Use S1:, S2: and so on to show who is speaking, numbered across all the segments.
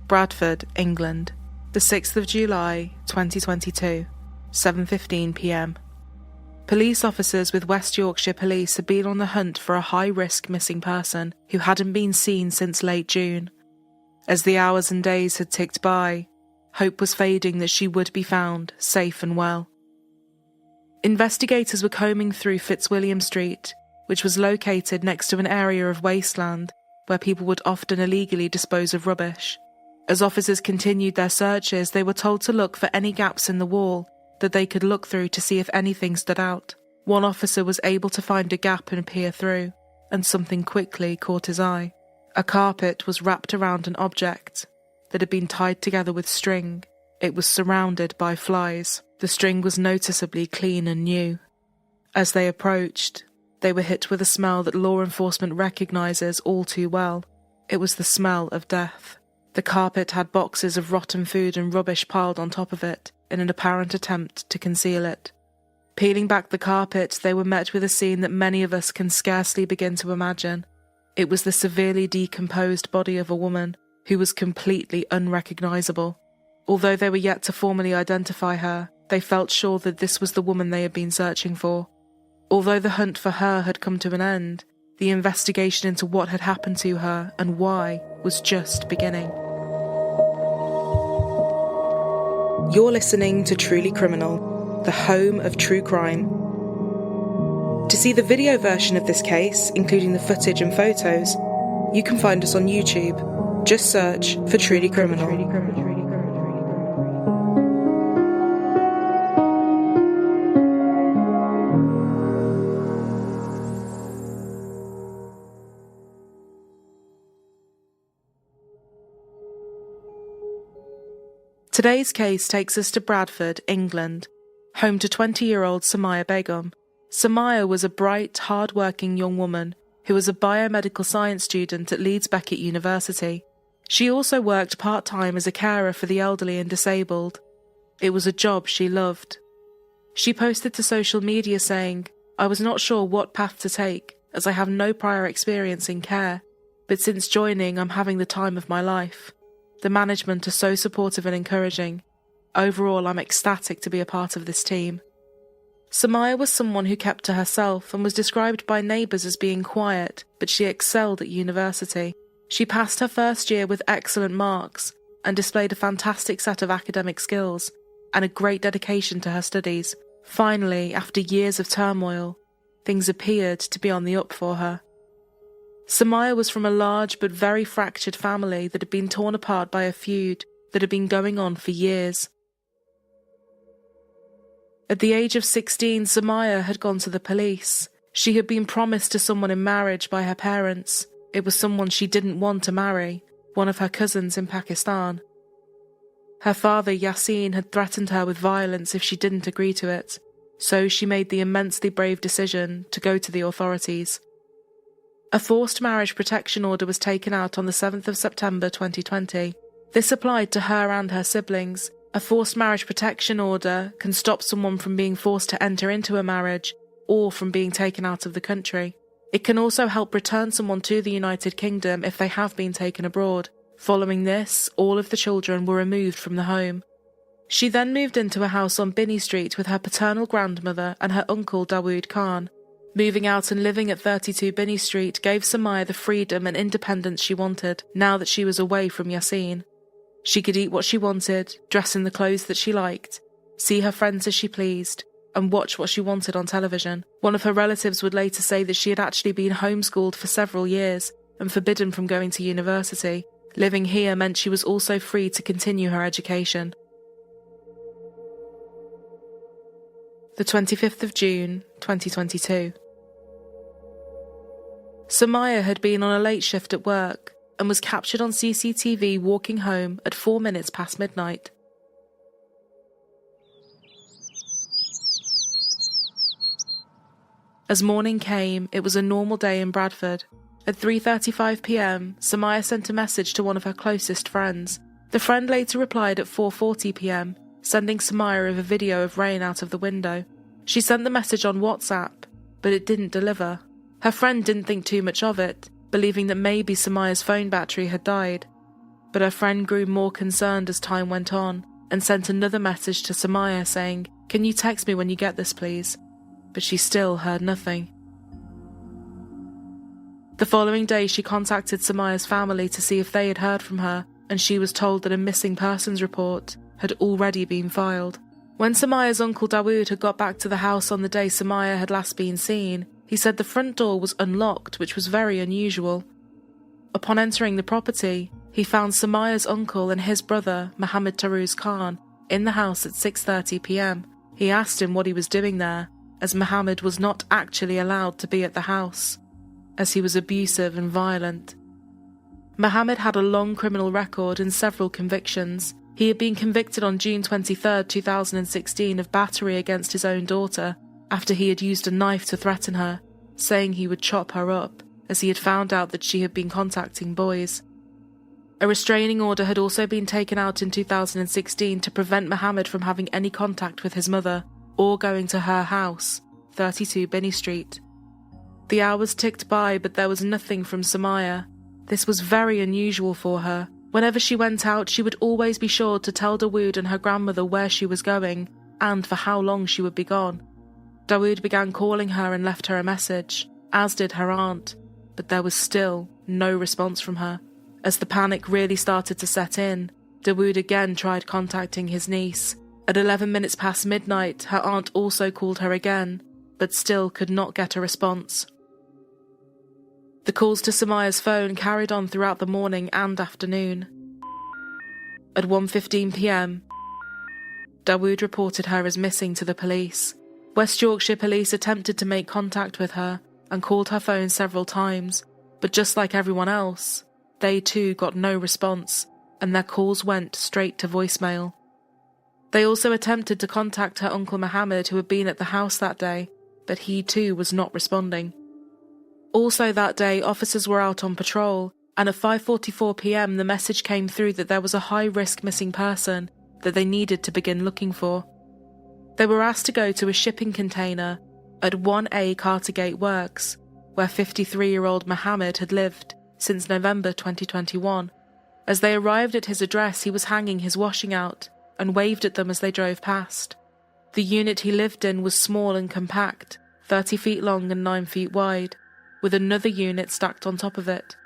S1: Bradford, England, the 6th of July, 2022, 7:15 p.m. Police officers with West Yorkshire Police had been on the hunt for a high-risk missing person who hadn't been seen since late June. As the hours and days had ticked by, hope was fading that she would be found, safe and well. Investigators were combing through Fitzwilliam Street, which was located next to an area of wasteland where people would often illegally dispose of rubbish. As officers continued their searches, they were told to look for any gaps in the wall that they could look through to see if anything stood out. One officer was able to find a gap and peer through, and something quickly caught his eye. A carpet was wrapped around an object that had been tied together with string. It was surrounded by flies. The string was noticeably clean and new. As they approached, they were hit with a smell that law enforcement recognizes all too well. It was the smell of death. The carpet had boxes of rotten food and rubbish piled on top of it, in an apparent attempt to conceal it. Peeling back the carpet, they were met with a scene that many of us can scarcely begin to imagine. It was the severely decomposed body of a woman who was completely unrecognizable. Although they were yet to formally identify her, they felt sure that this was the woman they had been searching for. Although the hunt for her had come to an end, the investigation into what had happened to her and why was just beginning. You're listening to Truly Criminal, the home of true crime. To see the video version of this case, including the footage and photos, you can find us on YouTube. Just search for Truly Criminal. Today's case takes us to Bradford, England, home to 20-year-old Somaiya Begum. Somaiya was a bright, hard-working young woman who was a biomedical science student at Leeds Beckett University. She also worked part-time as a carer for the elderly and disabled. It was a job she loved. She posted to social media saying, "I was not sure what path to take, as I have no prior experience in care, but since joining I'm having the time of my life. The management are so supportive and encouraging. Overall, I'm ecstatic to be a part of this team." Somaiya was someone who kept to herself and was described by neighbours as being quiet, but she excelled at university. She passed her first year with excellent marks and displayed a fantastic set of academic skills and a great dedication to her studies. Finally, after years of turmoil, things appeared to be on the up for her. Somaiya was from a large but very fractured family that had been torn apart by a feud that had been going on for years. At the age of 16, Somaiya had gone to the police. She had been promised to someone in marriage by her parents. It was someone she didn't want to marry, one of her cousins in Pakistan. Her father, Yasin, had threatened her with violence if she didn't agree to it, so she made the immensely brave decision to go to the authorities. A forced marriage protection order was taken out on the 7th of September 2020. This applied to her and her siblings. A forced marriage protection order can stop someone from being forced to enter into a marriage or from being taken out of the country. It can also help return someone to the United Kingdom if they have been taken abroad. Following this, all of the children were removed from the home. She then moved into a house on Binney Street with her paternal grandmother and her uncle Dawood Khan. Moving out and living at 32 Binney Street gave Somaiya the freedom and independence she wanted, now that she was away from Yasin. She could eat what she wanted, dress in the clothes that she liked, see her friends as she pleased, and watch what she wanted on television. One of her relatives would later say that she had actually been homeschooled for several years and forbidden from going to university. Living here meant she was also free to continue her education. The 25th of June, 2022. Somaiya had been on a late shift at work and was captured on CCTV walking home at 4 minutes past midnight. As morning came, it was a normal day in Bradford. At 3:35 p.m, Somaiya sent a message to one of her closest friends. The friend later replied at 4:40 p.m, sending Somaiya a video of rain out of the window. She sent the message on WhatsApp, but it didn't deliver. Her friend didn't think too much of it, believing that maybe Somaiya's phone battery had died. but her friend grew more concerned as time went on and sent another message to Somaiya saying, "Can you text me when you get this, please?" But she still heard nothing. The following day, she contacted Somaiya's family to see if they had heard from her, and she was told that a missing persons report had already been filed. When Somaiya's uncle Dawood had got back to the house on the day Somaiya had last been seen, he said the front door was unlocked, which was very unusual. Upon entering the property, he found Somaiya's uncle and his brother, Mohammed Taruz Khan, in the house at 6:30 p.m. He asked him what he was doing there, as Mohammed was not actually allowed to be at the house, as he was abusive and violent. Mohammed had a long criminal record and several convictions. He had been convicted on June 23, 2016 of battery against his own daughter after he had used a knife to threaten her, saying he would chop her up, as he had found out that she had been contacting boys. A restraining order had also been taken out in 2016 to prevent Mohammed from having any contact with his mother or going to her house, 32 Binney Street. The hours ticked by, but there was nothing from Somaiya. This was very unusual for her. Whenever she went out, she would always be sure to tell Dawood and her grandmother where she was going and for how long she would be gone. Dawood began calling her and left her a message, as did her aunt, but there was still no response from her. As the panic really started to set in, Dawood again tried contacting his niece. At 11 minutes past midnight, her aunt also called her again, but still could not get a response. The calls to Somaiya's phone carried on throughout the morning and afternoon. At 1:15 p.m, Dawood reported her as missing to the police. West Yorkshire police attempted to make contact with her and called her phone several times, but just like everyone else, they too got no response, and their calls went straight to voicemail. They also attempted to contact her uncle Mohammed, who had been at the house that day, but he too was not responding. Also that day, officers were out on patrol, and at 5:44 p.m. the message came through that there was a high-risk missing person that they needed to begin looking for. They were asked to go to a shipping container at 1A Cartergate Works, where 53-year-old Mohammed had lived since November 2021. As they arrived at his address, he was hanging his washing out and waved at them as they drove past. The unit he lived in was small and compact, 30 feet long and 9 feet wide, with another unit stacked on top of it.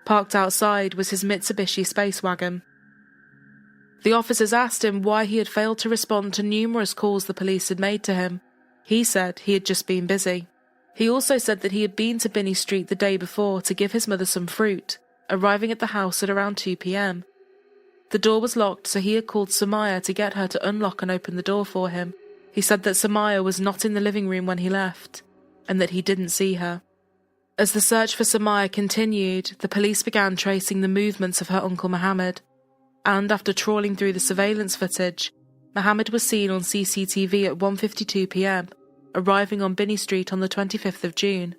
S1: Parked outside was his Mitsubishi space wagon. The officers asked him why he had failed to respond to numerous calls the police had made to him. He said he had just been busy. He also said that he had been to Binney Street the day before to give his mother some fruit, arriving at the house at around 2 p.m. The door was locked, so he had called Somaiya to get her to unlock and open the door for him. He said that Somaiya was not in the living room when he left, and that he didn't see her. As the search for Somaiya continued, the police began tracing the movements of her uncle Mohammed, and after trawling through the surveillance footage, Mohammed was seen on CCTV at 1:52 p.m, arriving on Binney Street on the 25th of June.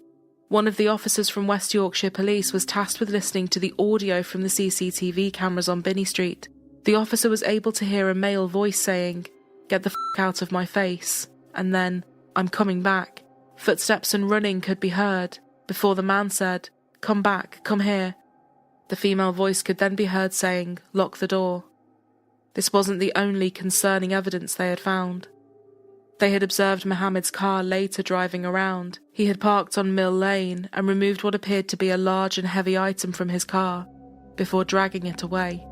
S1: One of the officers from West Yorkshire Police was tasked with listening to the audio from the CCTV cameras on Binney Street. The officer was able to hear a male voice saying, "Get the f*** out of my face," and then, "I'm coming back." Footsteps and running could be heard, before the man said, "Come back, come here." The female voice could then be heard saying, "Lock the door." This wasn't the only concerning evidence they had found. They had observed Mohammed's car later driving around. He had parked on Mill Lane and removed what appeared to be a large and heavy item from his car, before dragging it away.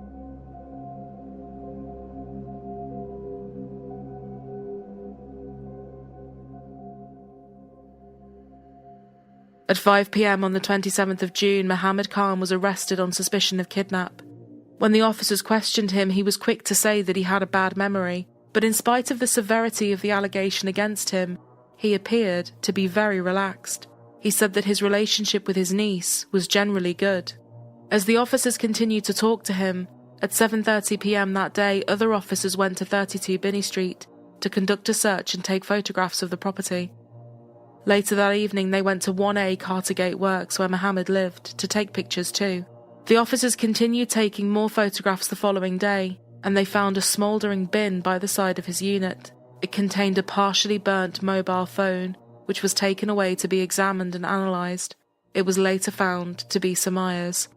S1: At 5 p.m. on the 27th of June, Mohammed Khan was arrested on suspicion of kidnap. When the officers questioned him, he was quick to say that he had a bad memory, but in spite of the severity of the allegation against him, he appeared to be very relaxed. He said that his relationship with his niece was generally good. As the officers continued to talk to him, at 7:30 p.m. that day, other officers went to 32 Binney Street to conduct a search and take photographs of the property. Later that evening, they went to 1A Cartergate Works, where Mohammed lived, to take pictures too. The officers continued taking more photographs the following day, and they found a smouldering bin by the side of his unit. It contained a partially burnt mobile phone, which was taken away to be examined and analysed. It was later found to be Somaiya's.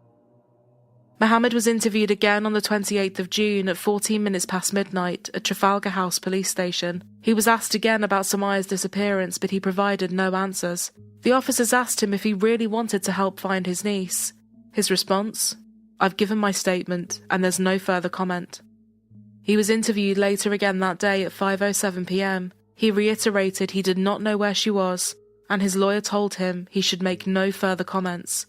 S1: Mohammed was interviewed again on the 28th of June at 14 minutes past midnight at Trafalgar House police station. He was asked again about Somaiya's disappearance, but he provided no answers. The officers asked him if he really wanted to help find his niece. His response? "I've given my statement, and there's no further comment." He was interviewed later again that day at 5:07 p.m. He reiterated he did not know where she was, and his lawyer told him he should make no further comments.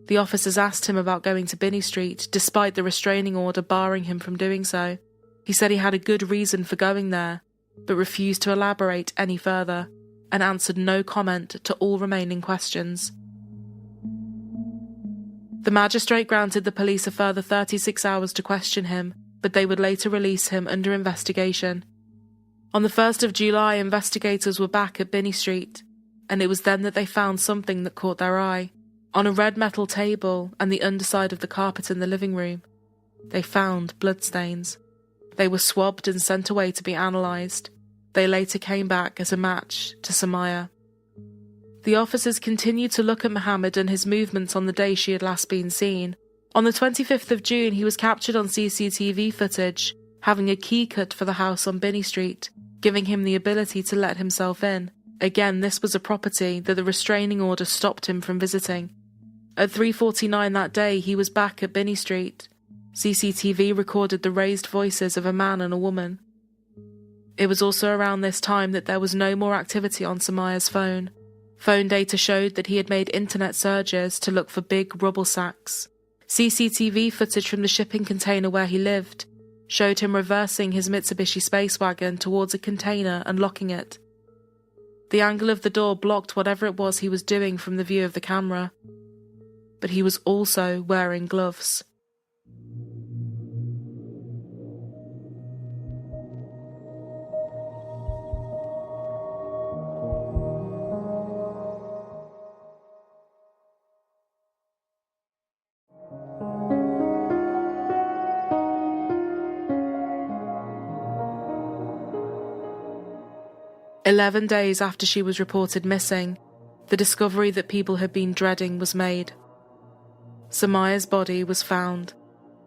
S1: The officers asked him about going to Binney Street, despite the restraining order barring him from doing so. He said he had a good reason for going there, but refused to elaborate any further, and answered no comment to all remaining questions. The magistrate granted the police a further 36 hours to question him, but they would later release him under investigation. On the 1st of July, investigators were back at Binney Street, and it was then that they found something that caught their eye. On a red metal table and the underside of the carpet in the living room, they found bloodstains. They were swabbed and sent away to be analysed. They later came back as a match to Somaiya. The officers continued to look at Mohammed and his movements on the day she had last been seen. On the 25th of June, he was captured on CCTV footage, having a key cut for the house on Binney Street, giving him the ability to let himself in. Again, this was a property that the restraining order stopped him from visiting. At 3:49 that day, he was back at Binney Street. CCTV recorded the raised voices of a man and a woman. It was also around this time that there was no more activity on Somaiya's phone. Phone data showed that he had made internet searches to look for big rubble sacks. CCTV footage from the shipping container where he lived showed him reversing his Mitsubishi space wagon towards a container and locking it. The angle of the door blocked whatever it was he was doing from the view of the camera. But he was also wearing gloves. "11 days after she was reported missing, the discovery that people had been dreading was made. Somaiya's body was found,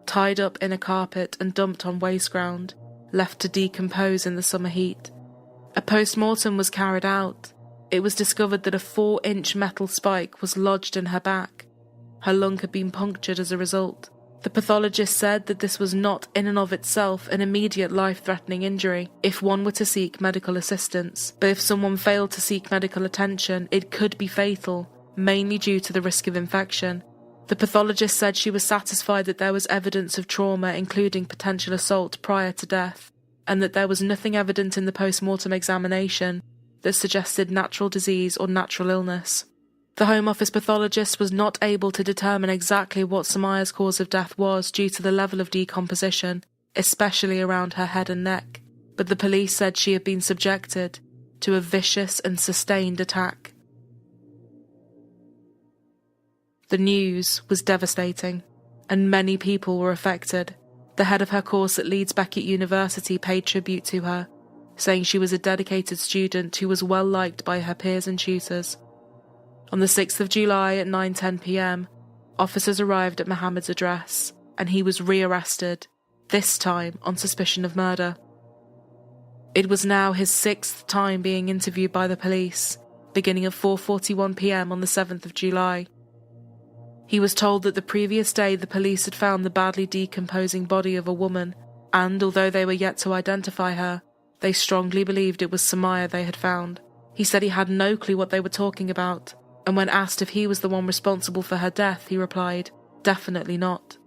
S1: tied up in a carpet and dumped on waste ground, left to decompose in the summer heat. A post-mortem was carried out. It was discovered that a 4-inch metal spike was lodged in her back. Her lung had been punctured as a result. The pathologist said that this was not in and of itself an immediate life-threatening injury if one were to seek medical assistance, but if someone failed to seek medical attention, it could be fatal, mainly due to the risk of infection. The pathologist said she was satisfied that there was evidence of trauma, including potential assault, prior to death, and that there was nothing evident in the post-mortem examination that suggested natural disease or natural illness. The Home Office pathologist was not able to determine exactly what Somaiya's cause of death was due to the level of decomposition, especially around her head and neck, but the police said she had been subjected to a vicious and sustained attack. The news was devastating, and many people were affected. The head of her course at Leeds Beckett University paid tribute to her, saying she was a dedicated student who was well liked by her peers and tutors. On the 6th of July at 9:10 p.m, officers arrived at Mohammed's address, and he was rearrested, this time on suspicion of murder. It was now his 6th time being interviewed by the police, beginning at 4:41 p.m. on the 7th of July. He was told that the previous day the police had found the badly decomposing body of a woman, and although they were yet to identify her, they strongly believed it was Somaiya they had found. He said he had no clue what they were talking about, and when asked if he was the one responsible for her death, he replied, "Definitely not."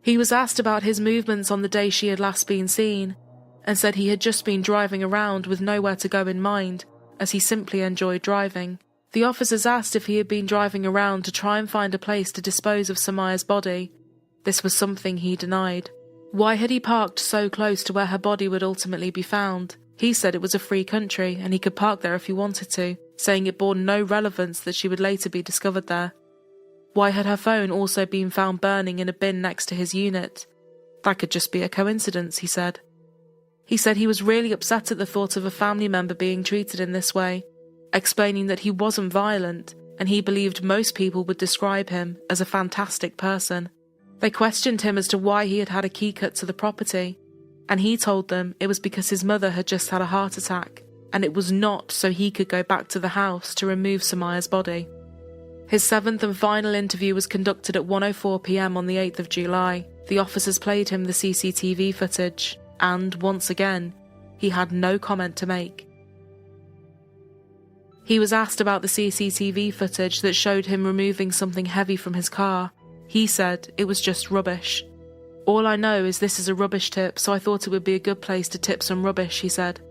S1: He was asked about his movements on the day she had last been seen, and said he had just been driving around with nowhere to go in mind, as he simply enjoyed driving. The officers asked if he had been driving around to try and find a place to dispose of Somaiya's body. This was something he denied. Why had he parked so close to where her body would ultimately be found? He said it was a free country and he could park there if he wanted to, saying it bore no relevance that she would later be discovered there. Why had her phone also been found burning in a bin next to his unit? That could just be a coincidence, he said. He said he was really upset at the thought of a family member being treated in this way, explaining that he wasn't violent and he believed most people would describe him as a fantastic person. They questioned him as to why he had had a key cut to the property, and he told them it was because his mother had just had a heart attack, and it was not so he could go back to the house to remove Somaiya's body. His seventh and final interview was conducted at 1:04 p.m. on the 8th of July. The officers played him the CCTV footage, and, once again, he had no comment to make. He was asked about the CCTV footage that showed him removing something heavy from his car. He said it was just rubbish. "All I know is this is a rubbish tip, so I thought it would be a good place to tip some rubbish," he said.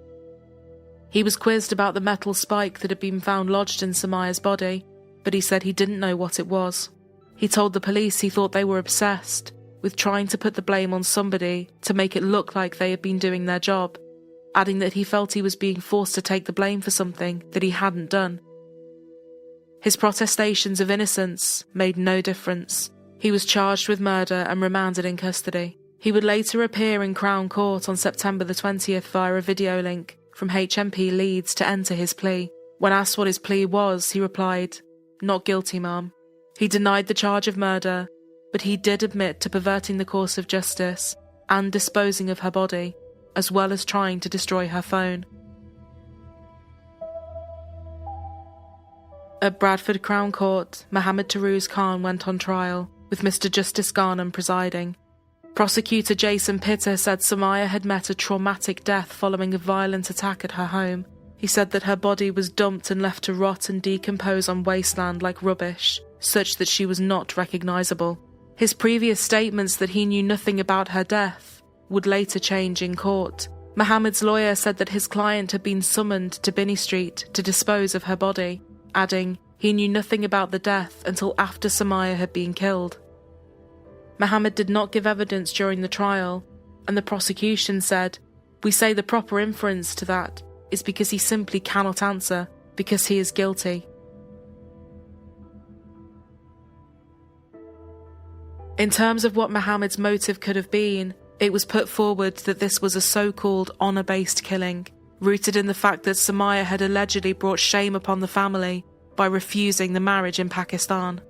S1: He was quizzed about the metal spike that had been found lodged in Somaiya's body, but he said he didn't know what it was. He told the police he thought they were obsessed with trying to put the blame on somebody to make it look like they had been doing their job, adding that he felt he was being forced to take the blame for something that he hadn't done. His protestations of innocence made no difference. He was charged with murder and remanded in custody. He would later appear in Crown Court on September the 20th via a video link from HMP Leeds to enter his plea. When asked what his plea was, he replied, "Not guilty, ma'am." He denied the charge of murder, but he did admit to perverting the course of justice and disposing of her body, as well as trying to destroy her phone. At Bradford Crown Court, Mohammed Tarouz Khan went on trial, with Mr. Justice Garnham presiding. Prosecutor Jason Pitter said Somaiya had met a traumatic death following a violent attack at her home. He said that her body was dumped and left to rot and decompose on wasteland like rubbish, such that she was not recognisable. His previous statements that he knew nothing about her death would later change in court. Mohammed's lawyer said that his client had been summoned to Binney Street to dispose of her body, adding he knew nothing about the death until after Somaiya had been killed. Mohammed did not give evidence during the trial, and the prosecution said, "We say the proper inference to that is because he simply cannot answer, because he is guilty." In terms of what Mohammed's motive could have been, it was put forward that this was a so-called honour-based killing, rooted in the fact that Somaiya had allegedly brought shame upon the family by refusing the marriage in Pakistan.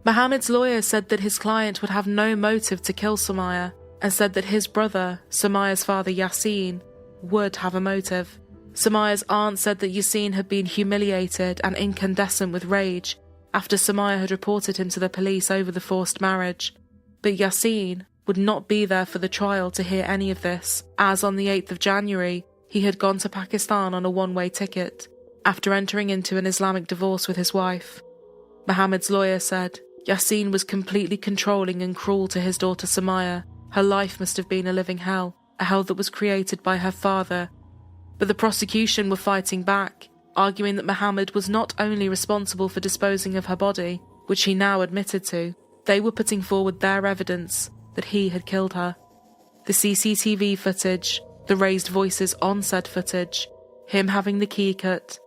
S1: Mohammed's lawyer said that his client would have no motive to kill Somaiya, and said that his brother, Somaiya's father Yasin, would have a motive. Somaiya's aunt said that Yasin had been humiliated and incandescent with rage after Somaiya had reported him to the police over the forced marriage, but Yasin would not be there for the trial to hear any of this, as on the 8th of January he had gone to Pakistan on a one-way ticket, after entering into an Islamic divorce with his wife. Mohammed's lawyer said, Yasin was completely controlling and cruel to his daughter Somaiya. Her life must have been a living hell, a hell that was created by her father. But the prosecution were fighting back, arguing that Mohammed was not only responsible for disposing of her body, which he now admitted to, they were putting forward their evidence that he had killed her. The CCTV footage, the raised voices on said footage, him having the key cut,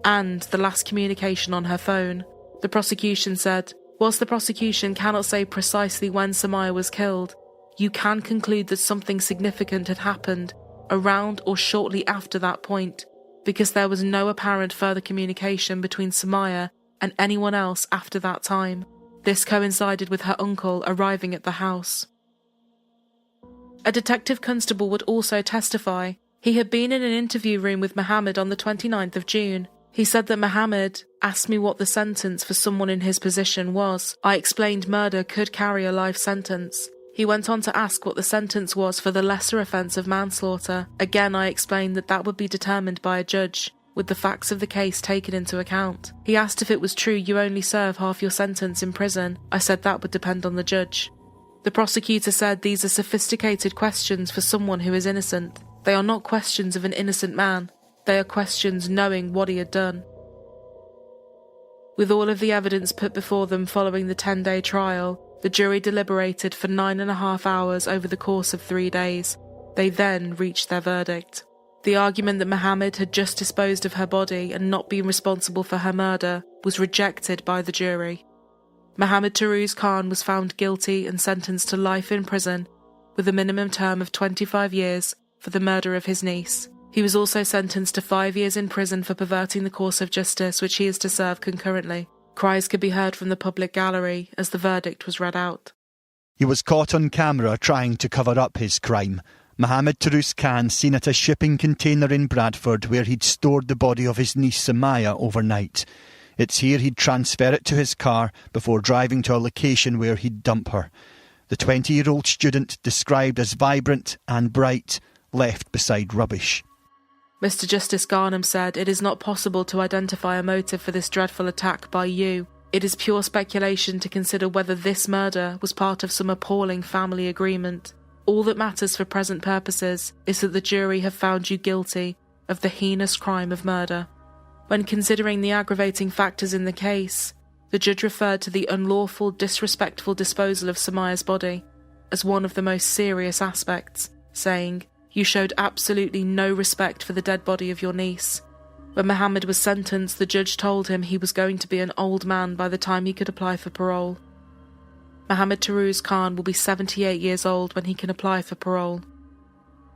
S1: and the last communication on her phone. The prosecution said, whilst the prosecution cannot say precisely when Somaiya was killed, you can conclude that something significant had happened around or shortly after that point, because there was no apparent further communication between Somaiya and anyone else after that time. This coincided with her uncle arriving at the house. A detective constable would also testify. He had been in an interview room with Mohammed on the 29th of June. He said that Mohammed asked me what the sentence for someone in his position was. I explained murder could carry a life sentence. He went on to ask what the sentence was for the lesser offence of manslaughter. Again, I explained that that would be determined by a judge, with the facts of the case taken into account. He asked if it was true you only serve half your sentence in prison. I said that would depend on the judge. The prosecutor said these are sophisticated questions for someone who is innocent. They are not questions of an innocent man. They are questions knowing what he had done. With all of the evidence put before them following the 10-day trial, the jury deliberated for 9.5 hours over the course of 3 days. They then reached their verdict. The argument that Mohammed had just disposed of her body and not been responsible for her murder was rejected by the jury. Mohammed Tarouz Khan was found guilty and sentenced to life in prison, with a minimum term of 25 years for the murder of his niece. He was also sentenced to 5 years in prison for perverting the course of justice, which he is to serve concurrently. Cries could be heard from the public gallery as the verdict was read out.
S2: He was caught on camera trying to cover up his crime. Mohammed Tourouz Khan seen at a shipping container in Bradford where he'd stored the body of his niece Somaiya overnight. It's here he'd transfer it to his car before driving to a location where he'd dump her. The 20-year-old student, described as vibrant and bright, left beside rubbish.
S1: Mr. Justice Garnham said, "It is not possible to identify a motive for this dreadful attack by you. It is pure speculation to consider whether this murder was part of some appalling family agreement. All that matters for present purposes is that the jury have found you guilty of the heinous crime of murder." When considering the aggravating factors in the case, the judge referred to the unlawful, disrespectful disposal of Somaiya's body as one of the most serious aspects, saying, "You showed absolutely no respect for the dead body of your niece." When Mohammed was sentenced, the judge told him he was going to be an old man by the time he could apply for parole. Mohammed Tourouz Khan will be 78 years old when he can apply for parole.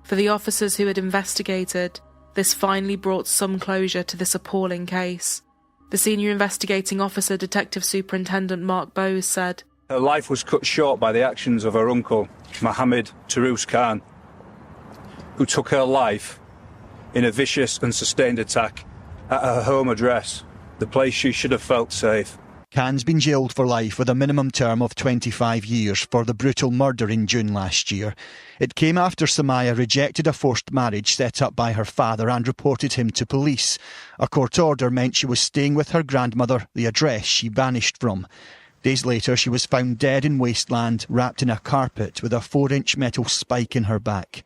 S1: For the officers who had investigated, this finally brought some closure to this appalling case. The senior investigating officer, Detective Superintendent Mark Bowes, said,
S3: "Her life was cut short by the actions of her uncle, Mohammed Tourouz Khan, who took her life in a vicious and sustained attack at her home address, the place she should have felt safe."
S2: Khan's been jailed for life with a minimum term of 25 years for the brutal murder in June last year. It came after Somaiya rejected a forced marriage set up by her father and reported him to police. A court order meant she was staying with her grandmother, the address she vanished from. Days later, she was found dead in wasteland, wrapped in a carpet with a 4-inch metal spike in her back.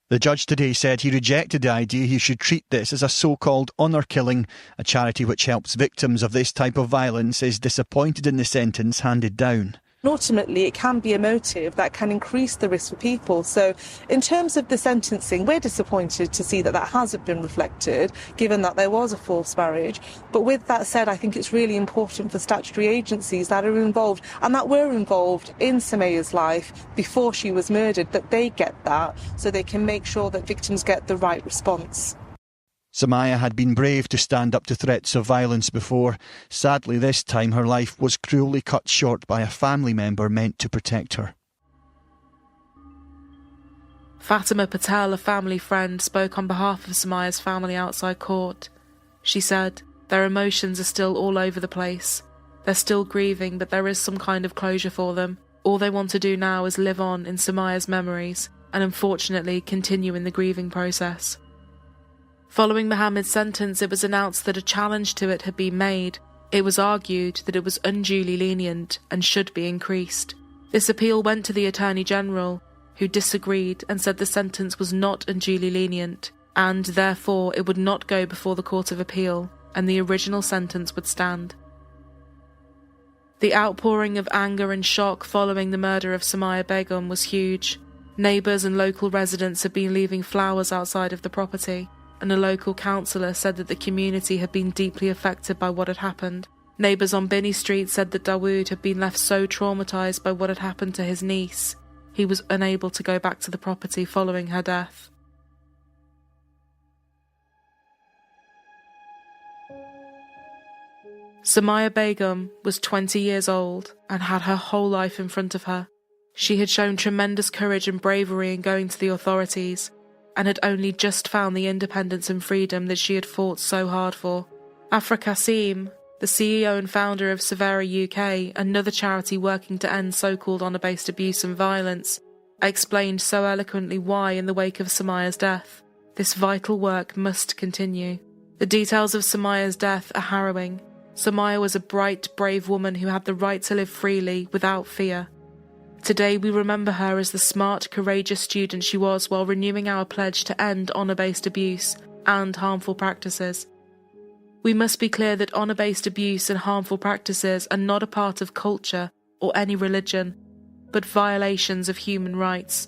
S2: The judge today said he rejected the idea he should treat this as a so-called honour killing. A charity which helps victims of this type of violence is disappointed in the sentence handed down.
S4: Ultimately, it can be a motive that can increase the risk for people. So in terms of the sentencing, we're disappointed to see that that hasn't been reflected, given that there was a forced marriage. But with that said, I think it's really important for statutory agencies that are involved and that were involved in Somaiya's life before she was murdered, that they get that so they can make sure that victims get the right response.
S2: Somaiya had been brave to stand up to threats of violence before. Sadly, this time her life was cruelly cut short by a family member meant to protect her.
S1: Fatima Patel, a family friend, spoke on behalf of Somaiya's family outside court. She said, "Their emotions are still all over the place. They're still grieving, but there is some kind of closure for them. All they want to do now is live on in Somaiya's memories and unfortunately continue in the grieving process." Following Mohammed's sentence, it was announced that a challenge to it had been made. It was argued that it was unduly lenient and should be increased. This appeal went to the Attorney General, who disagreed and said the sentence was not unduly lenient, and therefore it would not go before the Court of Appeal, and the original sentence would stand. The outpouring of anger and shock following the murder of Somaiya Begum was huge. Neighbours and local residents had been leaving flowers outside of the property, and a local councillor said that the community had been deeply affected by what had happened. Neighbours on Binney Street said that Dawood had been left so traumatised by what had happened to his niece, he was unable to go back to the property following her death. Somaiya Begum was 20 years old and had her whole life in front of her. She had shown tremendous courage and bravery in going to the authorities, and had only just found the independence and freedom that she had fought so hard for. Afra Kasim, the CEO and founder of Severa UK, another charity working to end so-called honour-based abuse and violence, explained so eloquently why, in the wake of Somaiya's death, this vital work must continue. The details of Somaiya's death are harrowing. Somaiya was a bright, brave woman who had the right to live freely, without fear. Today we remember her as the smart, courageous student she was while renewing our pledge to end honour-based abuse and harmful practices. We must be clear that honour-based abuse and harmful practices are not a part of culture or any religion, but violations of human rights.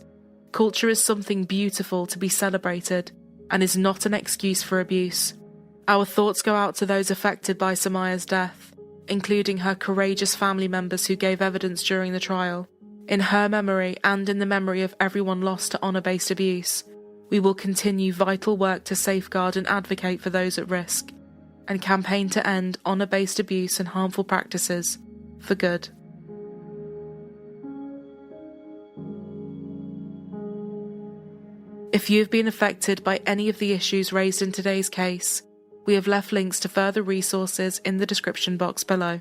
S1: Culture is something beautiful to be celebrated and is not an excuse for abuse. Our thoughts go out to those affected by Somaiya's death, including her courageous family members who gave evidence during the trial. In her memory and in the memory of everyone lost to honour-based abuse, we will continue vital work to safeguard and advocate for those at risk, and campaign to end honour-based abuse and harmful practices for good. If you've been affected by any of the issues raised in today's case, we have left links to further resources in the description box below.